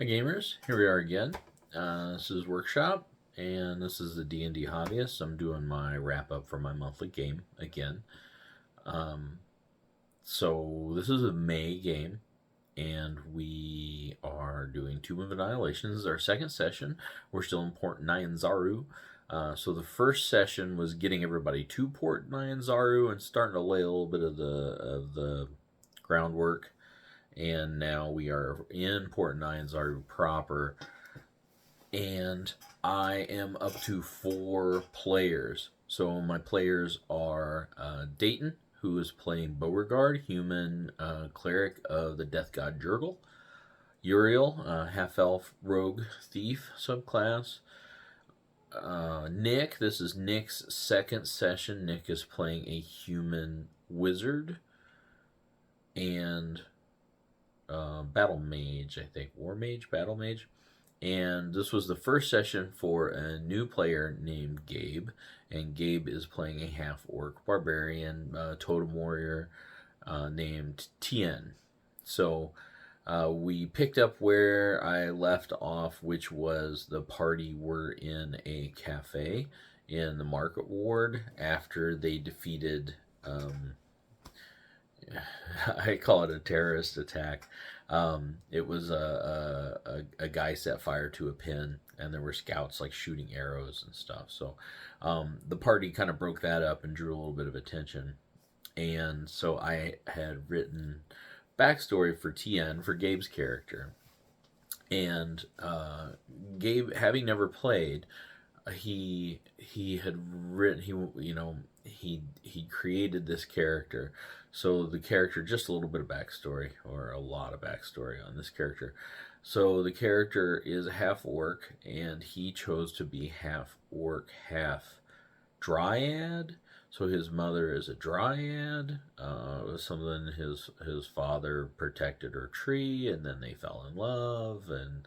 Hi gamers, here we are again. This is Workshop, and this is the D&D Hobbyist. I'm doing my wrap-up for my monthly game again. So this is a May game, and we are doing Tomb of Annihilation. This is our second session. We're still in Port Nyanzaru. So the first session was getting everybody to Port Nyanzaru and starting to lay a little bit of the groundwork. And now we are in Port Nyanzaru proper, and I am up to 4 players. So my players are Dayton, who is playing Beauregard, human cleric of the death god Jurgle. Uriel, half-elf rogue thief subclass. Nick, this is Nick's second session. Nick is playing a human wizard. And battle mage, I think. War mage, battle mage. And this was the first session for a new player named Gabe. And Gabe is playing a half-orc barbarian totem warrior named Tien. So we picked up where I left off, which was the party were in a cafe in the market ward after they defeated... I call it a terrorist attack. It was a guy set fire to a pin, and there were scouts like shooting arrows and stuff. So the party kind of broke that up and drew a little bit of attention. And so I had written backstory for Tien, for Gabe's character. And Gabe, having never played, he had written, he created this character. So the character, just a little bit of backstory, or a lot of backstory on this character. So the character is a half orc, and he chose to be half orc, half dryad. So his mother is a dryad. Something his father protected her tree, and then they fell in love, and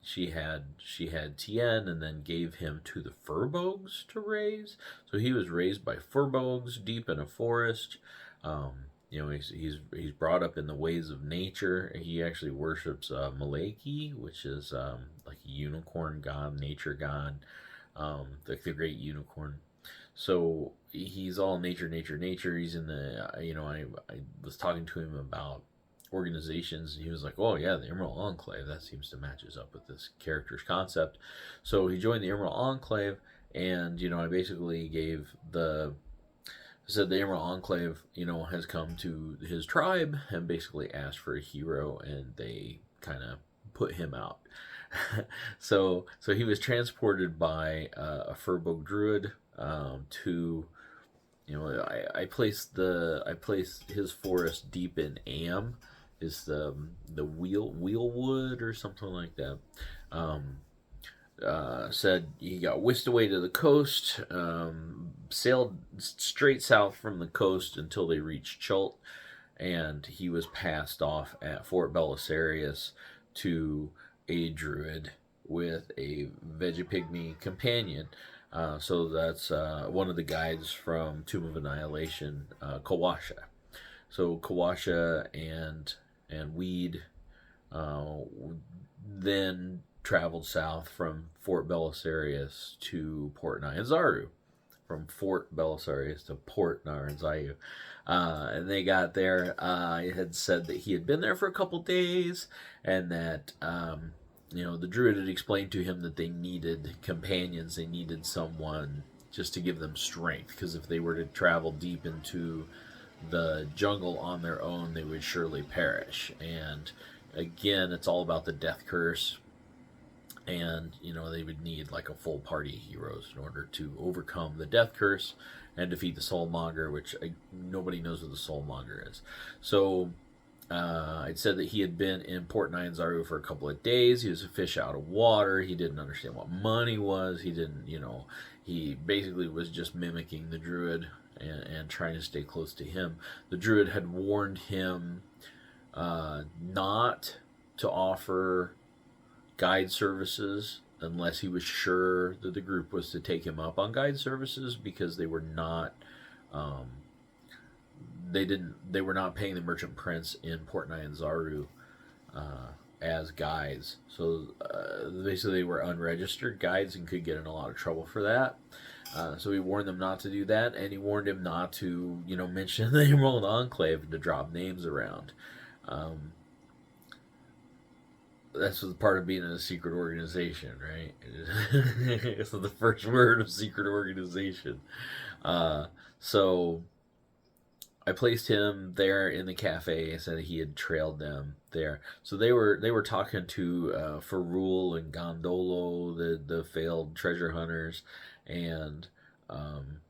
she had Tien, and then gave him to the Furbogs to raise. So he was raised by Furbogs deep in a forest. He's brought up in the ways of nature. He actually worships Maleki, which is like a unicorn god, nature god, like the great unicorn. So he's all nature. He's in the I was talking to him about organizations, and he was like, oh yeah, the Emerald Enclave, that seems to matches up with this character's concept. So he joined the Emerald Enclave, and I basically said the Emerald Enclave has come to his tribe and basically asked for a hero, and they kind of put him out. so he was transported by a Furbog druid to I placed his forest deep in Am, is the wheelwood or something like that. Said he got whisked away to the coast, sailed straight south from the coast until they reached Chult, and he was passed off at Fort Belisarius to a druid with a Vegapygmy companion. So that's one of the guides from Tomb of Annihilation, Kawasha. So Kawasha and Weed then traveled south from Fort Belisarius to Port Nyanzaru. From Fort Belisarius to Port Nyanzaru. And they got there. He had said that he had been there for a couple days, and that the druid had explained to him that they needed companions. They needed someone just to give them strength, because if they were to travel deep into the jungle on their own, they would surely perish. And again, it's all about the death curse, and they would need like a full party of heroes in order to overcome the death curse and defeat the soulmonger, which nobody knows what the soulmonger is. So I'd said that he had been in Port Nyanzaru for a couple of days. He was a fish out of water. He didn't understand what money was. He didn't, he basically was just mimicking the druid and trying to stay close to him. The druid had warned him not to offer guide services unless he was sure that the group was to take him up on guide services, because they were not they were not paying the merchant prince in Port Nyanzaru as guides. So basically, they were unregistered guides and could get in a lot of trouble for that. So he warned them not to do that, and he warned him not to, mention the Emerald Enclave and to drop names around. Um, that's part of being in a secret organization, right? So the first word of secret organization. So I placed him there in the cafe. I said he had trailed them there. So they were talking to Ferrul and Gondolo, the failed treasure hunters, and um,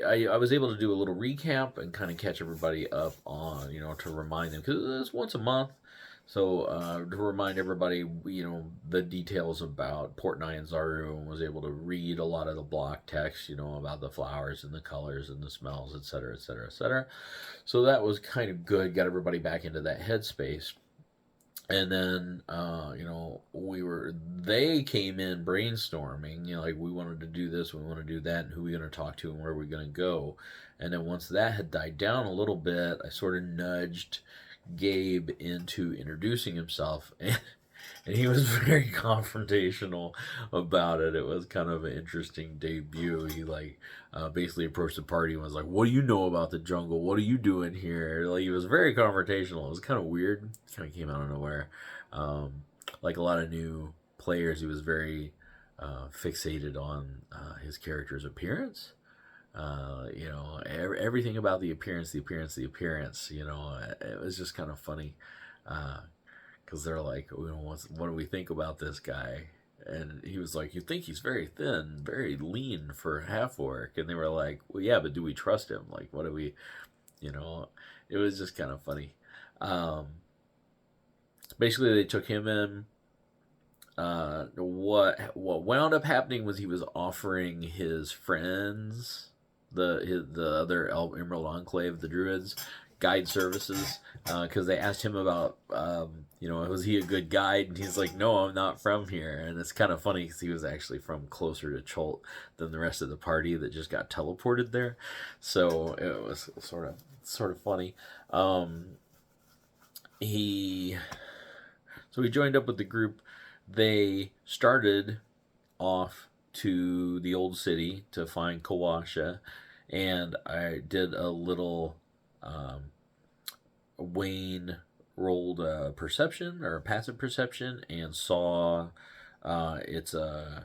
I was able to do a little recap and kind of catch everybody up on, to remind them, because it's once a month. So to remind everybody, the details about Port Nyanzaru, and was able to read a lot of the block text, about the flowers and the colors and the smells, etc., etc., etc. So that was kind of good. Got everybody back into that headspace. And then, they came in brainstorming, like we wanted to do this, we want to do that, and who are we going to talk to, and where are we going to go. And then once that had died down a little bit, I sort of nudged Gabe into introducing himself, and he was very confrontational about it. It was kind of an interesting debut. He basically approached the party and was like, "What do you know about the jungle? What are you doing here?" Like, he was very confrontational. It was kind of weird. It kind of came out of nowhere. Like a lot of new players, he was very fixated on his character's appearance. Everything about the appearance, the appearance, the appearance. It was just kind of funny. Because they're like, what do we think about this guy? And he was like, you think he's very thin, very lean for half orc. And they were like, well, yeah, but do we trust him? Like, what do we, it was just kind of funny. Basically, they took him in. What wound up happening was he was offering his friends, the other Emerald Enclave, the Druids, guide services, because they asked him about, was he a good guide? And he's like, no, I'm not from here. And it's kind of funny because he was actually from closer to Cholt than the rest of the party that just got teleported there. So it was sort of funny. He joined up with the group. They started off to the old city to find Kawasha, and I did a little Wayne rolled a perception or a passive perception and saw it's an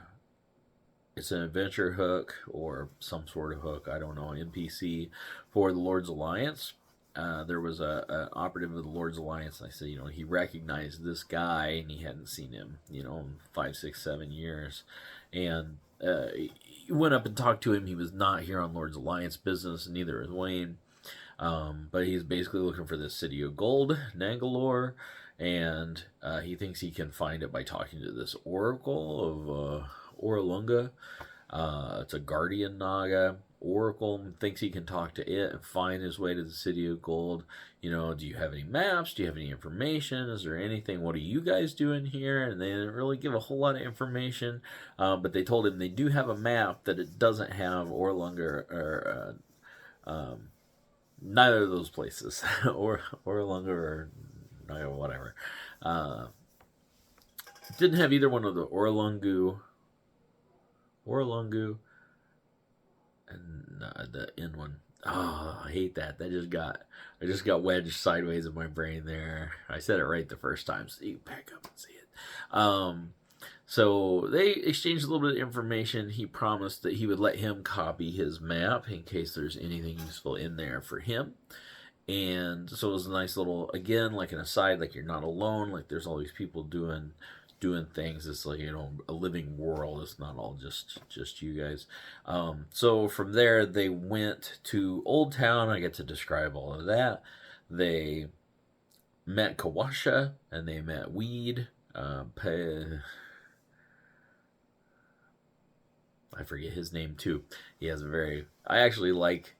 adventure hook or some sort of hook, I don't know, NPC for the Lord's Alliance. There was an operative of the Lord's Alliance, and I said, he recognized this guy, and he hadn't seen him, in 5, 6, 7 years. And he went up and talked to him. He was not here on Lord's Alliance business, and neither is Wayne. But he's basically looking for this city of gold, Nangalore, and he thinks he can find it by talking to this oracle of Oralunga. It's a guardian Naga. Oracle thinks he can talk to it and find his way to the city of gold. Do you have any maps? Do you have any information? Is there anything? What are you guys doing here? And they didn't really give a whole lot of information, but they told him they do have a map, that it doesn't have Oralunga or neither of those places, or Oralunga or whatever. Didn't have either one of the Oralungu, and the end one. Oh, I hate that. I just got wedged sideways in my brain there. I said it right the first time, so you back up and see it. So they exchanged a little bit of information. He promised that he would let him copy his map in case there's anything useful in there for him. And so it was a nice little, again, like an aside, like you're not alone. Like there's all these people doing things. It's like, a living world. It's not all just you guys. So from there, they went to Old Town. I get to describe all of that. They met Kawasha, and they met Weed. I forget his name too. He has I actually like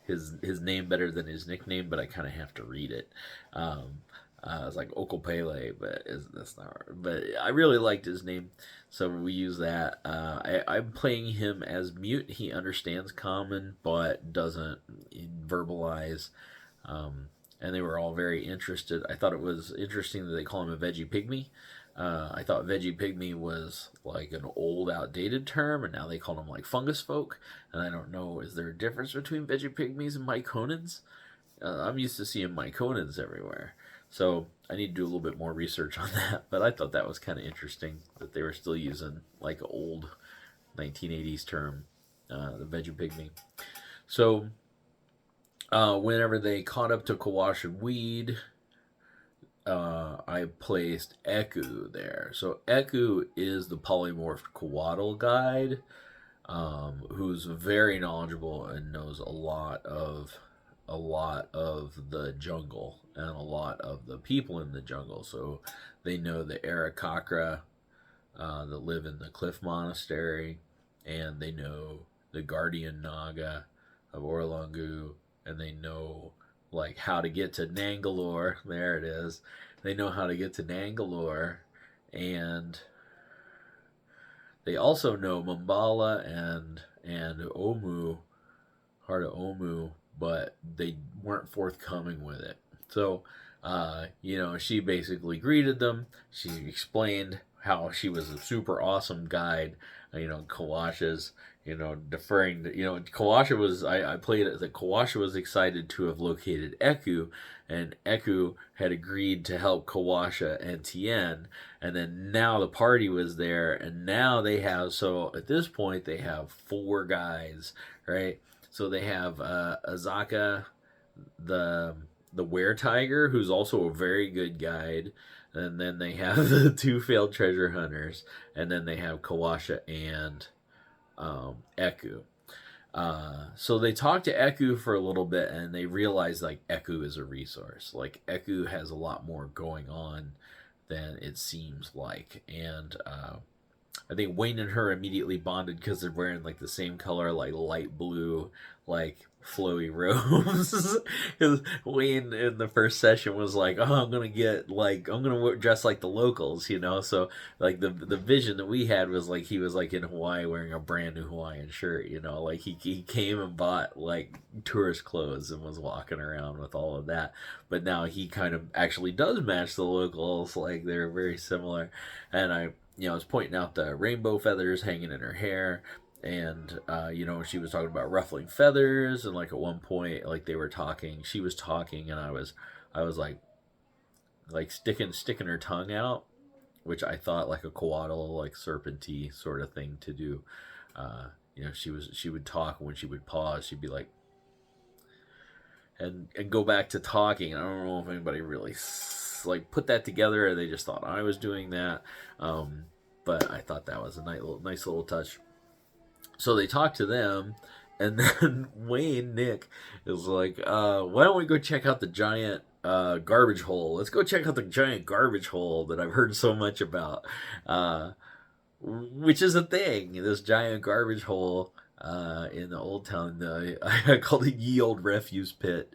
his name better than his nickname, but I kind of have to read it. It's like Okopele, but that's not. But I really liked his name, so we use that. I'm playing him as mute. He understands common, but doesn't verbalize. and they were all very interested. I thought it was interesting that they call him a veggie pygmy. I thought veggie pygmy was like an old, outdated term, and now they call them like fungus folk. And I don't know, is there a difference between veggie pygmies and myconans? I'm used to seeing myconans everywhere, so I need to do a little bit more research on that. But I thought that was kind of interesting that they were still using like old 1980s term, the veggie pygmy. So whenever they caught up to Kawash and Weed, I placed Eku there. So Eku is the polymorphed Coatl guide, who's very knowledgeable and knows a lot of the jungle and a lot of the people in the jungle. So they know the Arakakra that live in the Cliff Monastery, and they know the Guardian Naga of Orlongu, and they know like how to get to Nangalore. There it is. They know how to get to Nangalore, and they also know Mumbala and Omu, Heart of Omu, but they weren't forthcoming with it. So, she basically greeted them. She explained how she was a super awesome guide. Kawasha's, deferring to, Kawasha was, I played it that Kawasha was excited to have located Eku, and Eku had agreed to help Kawasha and Tien, and then now the party was there, and now they have, so at this point they have 4 guys, right? So they have Azaka, the were tiger, who's also a very good guide, and then they have the 2 failed treasure hunters, and then they have Kawasha and Eku. So they talk to Eku for a little bit, and they realize like Eku is a resource. Like Eku has a lot more going on than it seems like, and I think Wayne and her immediately bonded because they're wearing like the same color, like light blue, like flowy robes. Because Wayne in the first session was like, "Oh, I'm gonna dress like the locals," So like the vision that we had was like he was like in Hawaii wearing a brand new Hawaiian shirt. Like he came and bought like tourist clothes and was walking around with all of that. But now he kind of actually does match the locals. Like they're very similar, and I was pointing out the rainbow feathers hanging in her hair, and she was talking about ruffling feathers, and like at one point, like they were talking, she was talking, and I was like sticking her tongue out, which I thought like a coatl, like serpenty sort of thing to do. She would talk, and when she would pause, she'd be like, and go back to talking. I don't know if anybody really like put that together, or they just thought I was doing that. But I thought that was a nice little touch. So they talk to them, and then Nick is like, why don't we go check out the giant garbage hole? Let's go check out the giant garbage hole that I've heard so much about. Which is a thing, this giant garbage hole in the old town. I call it Ye Old Refuse Pit.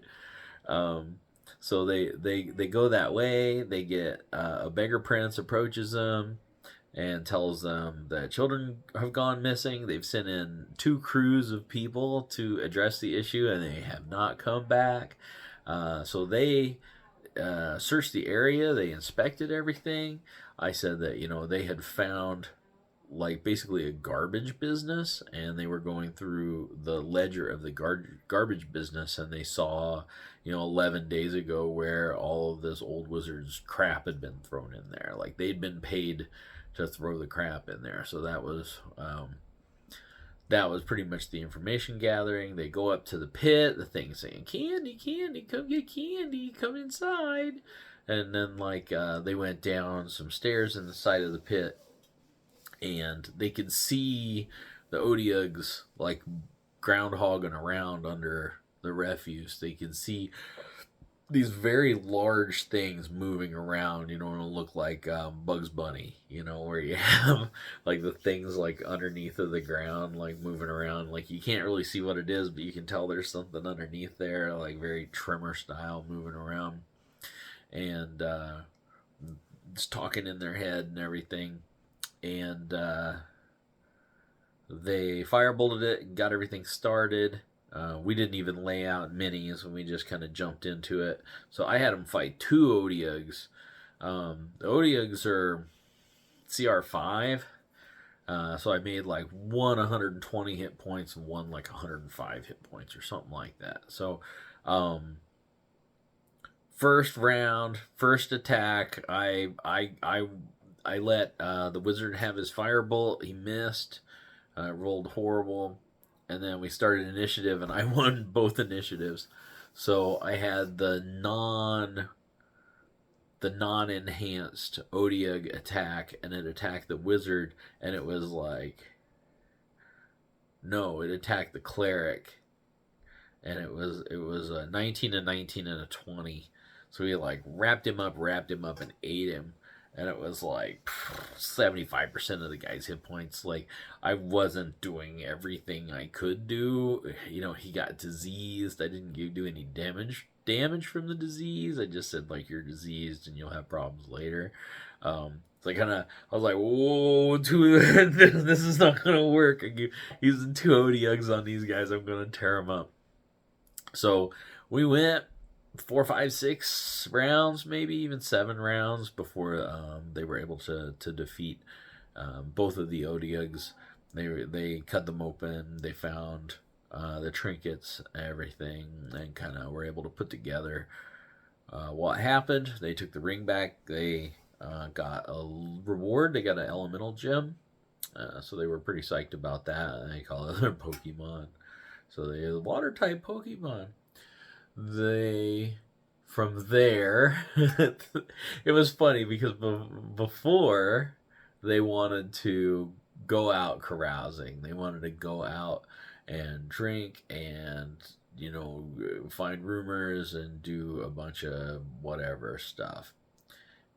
So they go that way. They get a beggar prince approaches them and tells them that children have gone missing. They've sent in 2 crews of people to address the issue, and they have not come back. So they searched the area. They inspected everything. I said that they had found like basically a garbage business, and they were going through the ledger of the garbage business, and they saw 11 days ago where all of this old wizard's crap had been thrown in there. Like they'd been paid to throw the crap in there. So that was pretty much the information gathering. They go up to the pit, the thing saying, "Candy, candy, come get candy, come inside." And then they went down some stairs in the side of the pit, and they could see the Odiugs like groundhogging around under the refuse. They could see these very large things moving around, it'll look like Bugs Bunny, where you have like the things like underneath of the ground, like moving around. Like you can't really see what it is, but you can tell there's something underneath there, like very trimmer style moving around. And just talking in their head and everything. And they firebolted it and got everything started. We didn't even lay out minis, and we just kind of jumped into it. So I had him fight two Odiugs. The Odiugs are CR5. So I made like one 120 hit points and one like 105 hit points or something like that. So, first round, first attack, I let the wizard have his firebolt. He missed. Rolled horrible, and then we started initiative, and I won both initiatives. So I had the non-enhanced Odiug attack, and it attacked the wizard, and it was like, no, it attacked the cleric, and it was a 19, a 19, and a 20. So we like wrapped him up, and ate him. And it was like 75% of the guy's hit points. Like, I wasn't doing everything I could do. You know, he got diseased. I didn't do any damage from the disease. I just said, like, you're diseased and you'll have problems later. So I was like, whoa, this is not going to work. I'm using two Odiugs on these guys. I'm going to tear them up. So we went 4, 5, 6 rounds, maybe even 7 rounds before they were able to defeat both of the Odiugs. They cut them open. They found the trinkets, everything, and kind of were able to put together what happened. They took the ring back. They got a reward. They got an elemental gem. So they were pretty psyched about that. They call it their Pokemon. So they are water type Pokemon. From there, it was funny because before they wanted to go out carousing. They wanted to go out and drink and, you know, find rumors and do a bunch of whatever stuff.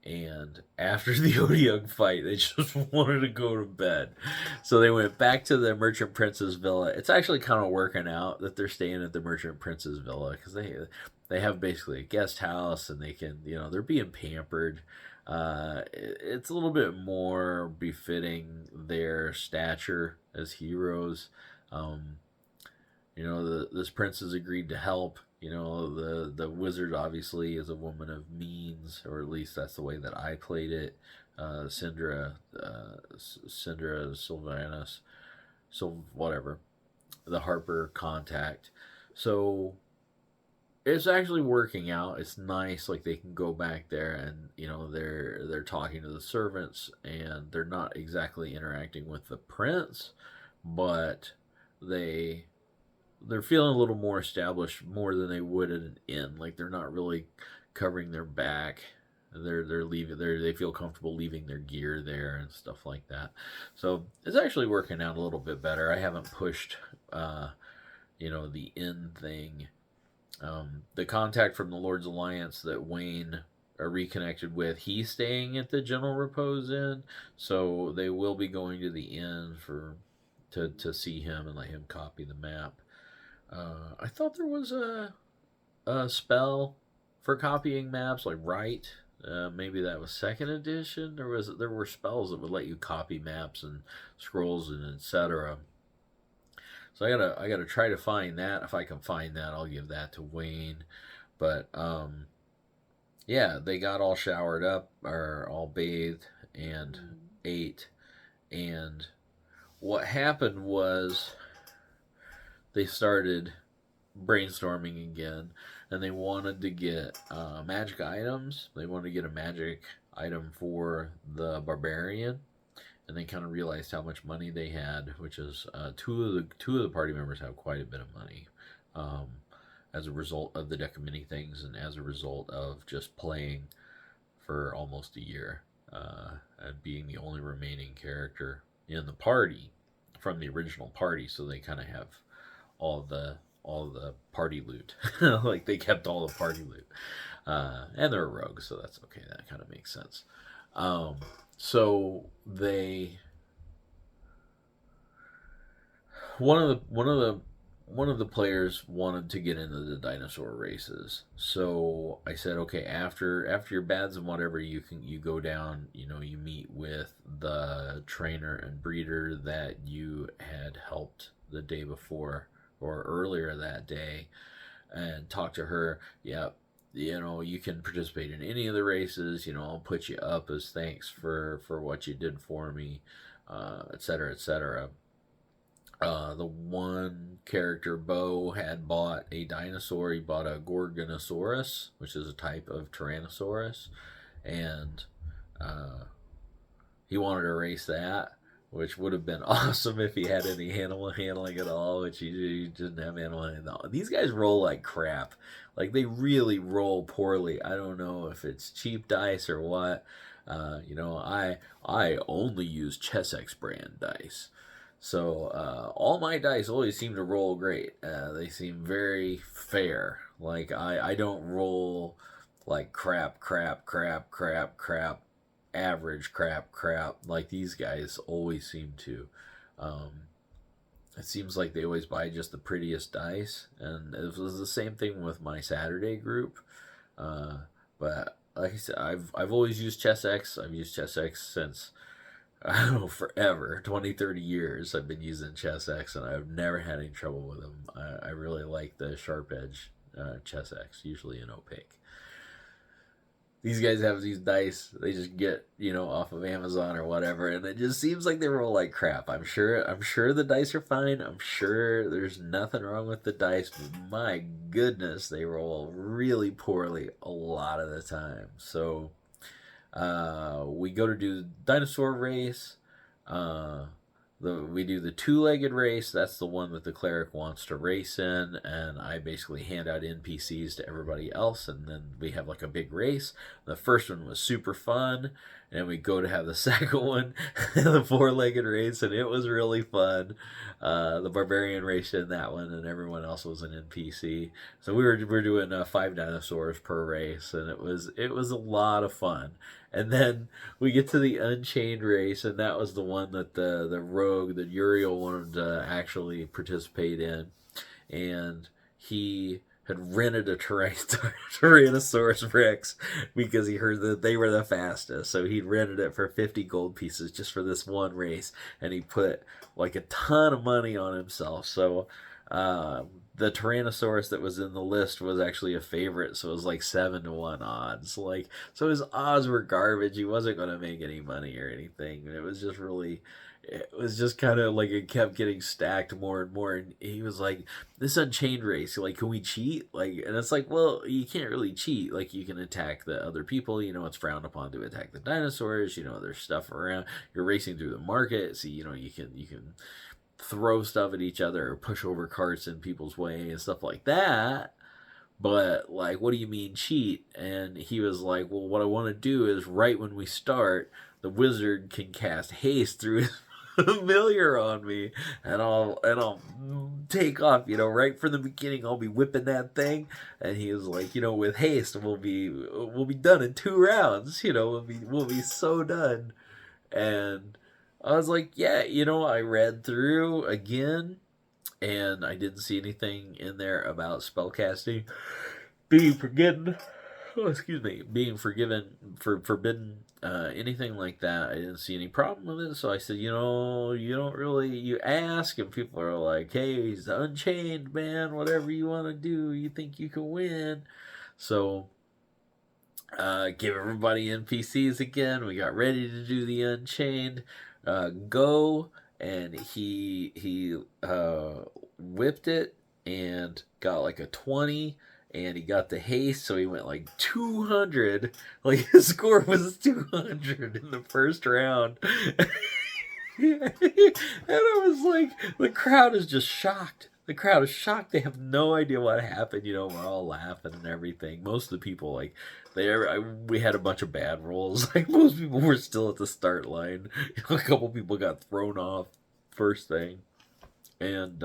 And after the Odiug fight, they just wanted to go to bed. So they went back to the Merchant Prince's villa. It's actually kind of working out that they're staying at the Merchant Prince's villa because they have basically a guest house and they can, you know, they're being pampered. It's a little bit more befitting their stature as heroes. You know, this prince has agreed to help. You know, the wizard obviously is a woman of means, or at least that's the way that I played it. Syndra Sylvanus, so whatever, the Harper contact. So it's actually working out. It's nice. Like they can go back there, and you know they're talking to the servants, and they're not exactly interacting with the prince, but they're feeling a little more established, more than they would at an inn. Like they're not really covering their back. They're leaving. They feel comfortable leaving their gear there and stuff like that. So it's actually working out a little bit better. I haven't pushed, you know, the inn thing. The contact from the Lord's Alliance that Wayne reconnected with, he's staying at the General Repose Inn, so they will be going to the inn to see him and let him copy the map. I thought there was a spell for copying maps, like Write. Maybe that was second edition. There were spells that would let you copy maps and scrolls and etc. So I gotta try to find that. If I can find that, I'll give that to Wayne. But yeah, they got all showered up or all bathed and ate. And what happened was they started brainstorming again, and they wanted to get magic items. They wanted to get a magic item for the barbarian, and they kind of realized how much money they had, which is two of the party members have quite a bit of money, as a result of the deck of many things, and as a result of just playing for almost a year, and being the only remaining character in the party from the original party. So they kind of have all the party loot. Like they kept all the party loot, and they're a rogue, so that's okay. That kind of makes sense. So they one of the players wanted to get into the dinosaur races. So I said, okay, after your bads and whatever, you go down. You know, you meet with the trainer and breeder that you had helped the day before or earlier that day and talked to her. Yeah, you can participate in any of the races. I'll put you up as thanks for what you did for me, etc., etc. The one character, Bo, had bought a dinosaur. He bought a Gorgonosaurus, which is a type of Tyrannosaurus, and uh, he wanted to race that, which would have been awesome if he had any animal handling at all, which he didn't have animal handling. These guys roll like crap. Like, they really roll poorly. I don't know if it's cheap dice or what. I only use Chessex brand dice. So all my dice always seem to roll great. They seem very fair. Like, I don't roll like crap, crap, crap, crap, crap, average crap, crap, like these guys always seem to. Um, it seems like they always buy just the prettiest dice, and it was the same thing with my Saturday group. But like I said, I've always used Chessex. I've used Chessex since, I don't know, forever. 20, 30 years I've been using Chessex, and I've never had any trouble with them. I really like the sharp edge Chessex, usually in opaque. These guys have these dice they just get, off of Amazon or whatever, and it just seems like they roll like crap. I'm sure the dice are fine. I'm sure there's nothing wrong with the dice, but my goodness, they roll really poorly a lot of the time. So we go to do the dinosaur race. We do the two-legged race. That's the one that the cleric wants to race in, and I basically hand out NPCs to everybody else, and then we have like a big race. The first one was super fun, and we go to have the second one, the four-legged race, and it was really fun. The barbarian raced in that one, and everyone else was an NPC. So we're doing 5 dinosaurs per race, and it was a lot of fun. And then we get to the Unchained race, and that was the one that the rogue, that Uriel, wanted to actually participate in. And he had rented a Tyrannosaurus Rex because he heard that they were the fastest. So he'd rented it for 50 gold pieces just for this one race, and he put like a ton of money on himself. So the Tyrannosaurus that was in the list was actually a favorite, so it was like 7-1 odds. So his odds were garbage. He wasn't going to make any money or anything. It was just kind of like it kept getting stacked more and more. And he was like, "This Unchained race, like, can we cheat?" And it's like, well, you can't really cheat. Like, you can attack the other people. It's frowned upon to attack the dinosaurs. There's stuff around. You're racing through the market, so you can throw stuff at each other or push over carts in people's way and stuff like that. But, like, what do you mean cheat? And he was like, well, what I want to do is right when we start, the wizard can cast haste through his familiar on me, and I'll take off, right from the beginning. I'll be whipping that thing. And he was like, with haste, we'll be done in 2 rounds. We'll be so done. And I was like, yeah, I read through again, and I didn't see anything in there about spellcasting being forgiven. Oh, excuse me, being forbidden, anything like that. I didn't see any problem with it. So I said, you don't really, you ask, and people are like, hey, he's Unchained, man. Whatever you want to do, you think you can win. So give everybody NPCs again. We got ready to do the Unchained. Go, and he whipped it and got like a 20, and he got the haste, so he went like 200. Like, his score was 200 in the first round. And I was like, the crowd is just shocked. The crowd is shocked. They have no idea what happened. We're all laughing and everything. Most of the people, like, we had a bunch of bad rolls. Like, most people were still at the start line. A couple people got thrown off first thing. And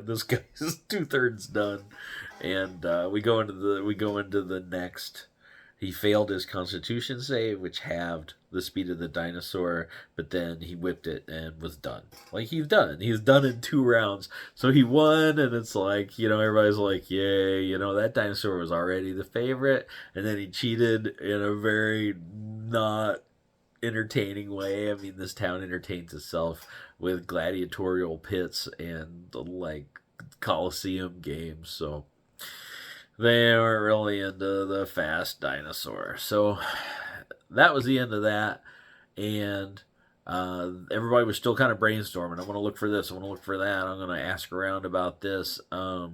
this guy's 2/3 done. And we go into the next. He failed his Constitution save, which halved the speed of the dinosaur, but then he whipped it and was done. Like, he's done. He's done in 2 rounds. So he won, and it's like, everybody's like, yay, that dinosaur was already the favorite, and then he cheated in a very not entertaining way. I mean, this town entertains itself with gladiatorial pits and, like, Coliseum games, so they weren't really into the fast dinosaur. So that was the end of that, and everybody was still kind of brainstorming. I want to look for this. I want to look for that. I'm going to ask around about this. I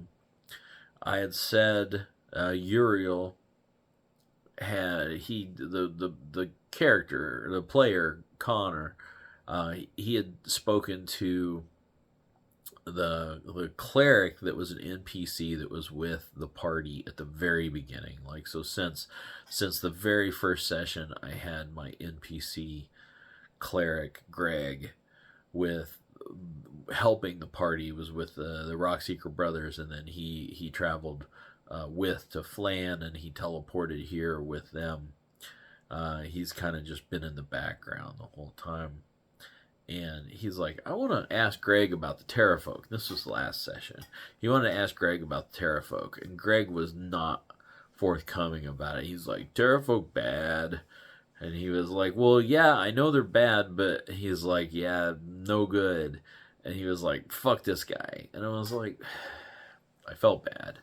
had said Uriel the character, the player Connor, he had spoken to the cleric that was an NPC that was with the party at the very beginning. Like, so since the very first session, I had my NPC cleric Greg with helping the party, was with the Rockseeker brothers, and then he traveled with to Flan, and he teleported here with them. He's kind of just been in the background the whole time. And he's like, I want to ask Greg about the Terrafolk. This was the last session. He wanted to ask Greg about the Terrafolk, and Greg was not forthcoming about it. He's like, Terrafolk bad. And he was like, well, yeah, I know they're bad, but he's like, yeah, no good. And he was like, fuck this guy. And I was like, I felt bad.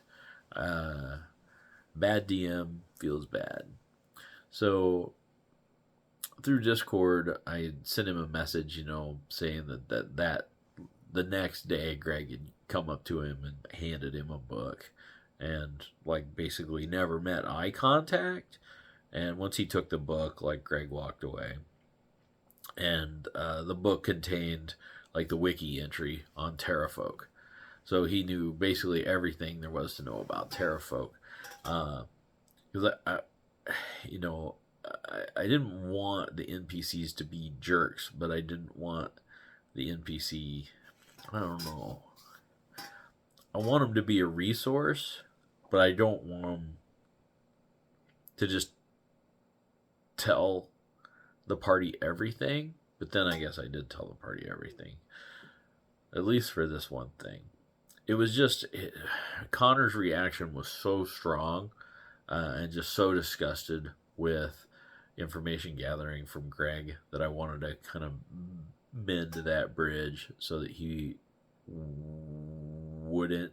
Bad DM feels bad. So through Discord, I sent him a message, saying that the next day Greg had come up to him and handed him a book, and like basically never met eye contact. And once he took the book, like, Greg walked away. And the book contained like the wiki entry on Terrafolk, so he knew basically everything there was to know about Terrafolk. Because I didn't want the NPCs to be jerks, but I didn't want the NPC, I don't know. I want them to be a resource, but I don't want them to just tell the party everything. But then I guess I did tell the party everything, at least for this one thing. It was just, Connor's reaction was so strong, and just so disgusted with information gathering from Greg, that I wanted to kind of bend that bridge so that he wouldn't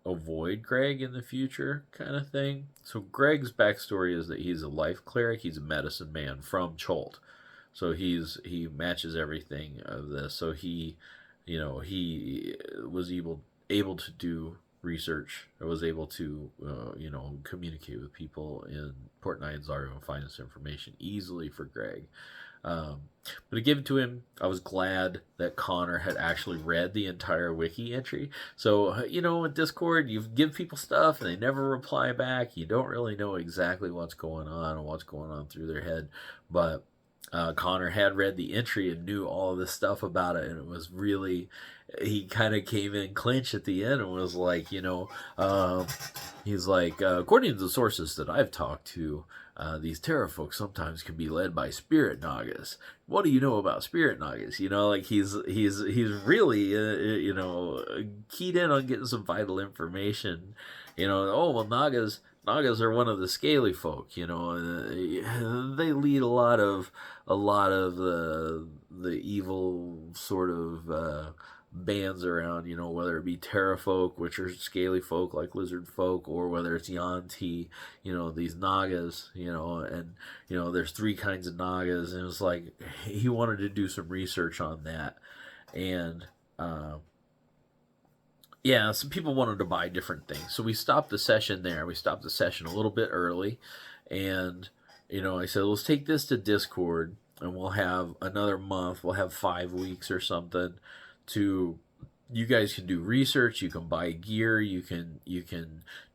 avoid Greg in the future, kind of thing. So Greg's backstory is that he's a life cleric. He's a medicine man from Cholt, so he matches everything of this. So he was able to do research. I was able to communicate with people in Port Nyanzaru and find this information easily for Greg. But I gave it to him. I was glad that Connor had actually read the entire wiki entry. So, in Discord, you give people stuff and they never reply back. You don't really know exactly what's going on and what's going on through their head. But Connor had read the entry and knew all of this stuff about it, and it was really, he kind of came in clinch at the end and was like, he's like, according to the sources that I've talked to, these Terrafolk sometimes can be led by spirit nagas. What do you know about spirit nagas? He's really keyed in on getting some vital information. Nagas are one of the scaly folk. They lead a lot of the evil sort of bands around, whether it be Terrafolk, which are scaly folk like lizard folk, or whether it's Yanti, these Nagas, and there's three kinds of Nagas, and it was like he wanted to do some research on that. And some people wanted to buy different things, so we stopped the session there. We stopped the session a little bit early, and I said, let's take this to Discord, and we'll have another month. We'll have 5 weeks or something. You guys can do research, you can buy gear, you can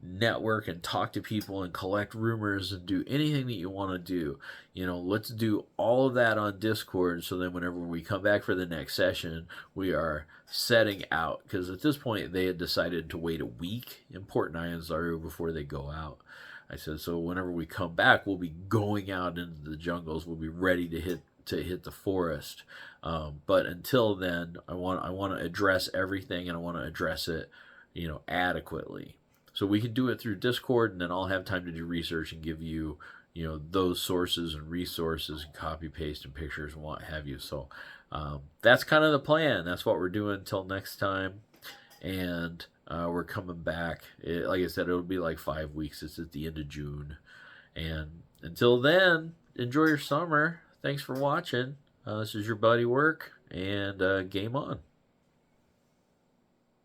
network and talk to people and collect rumors and do anything that you want to do. Let's do all of that on Discord, so then whenever we come back for the next session, we are setting out. Because at this point, they had decided to wait a week in Port Nyanzaru before they go out. I said, so whenever we come back, we'll be going out into the jungles. We'll be ready to hit the forest. But until then, I want to address everything, and I want to address it, adequately. So we can do it through Discord, and then I'll have time to do research and give you, those sources and resources and copy paste and pictures and what have you. So that's kind of the plan. That's what we're doing until next time. and we're coming back. Like I said, it'll be like 5 weeks. It's at the end of June, and until then, enjoy your summer. Thanks for watching. This is your buddy Work, and game on.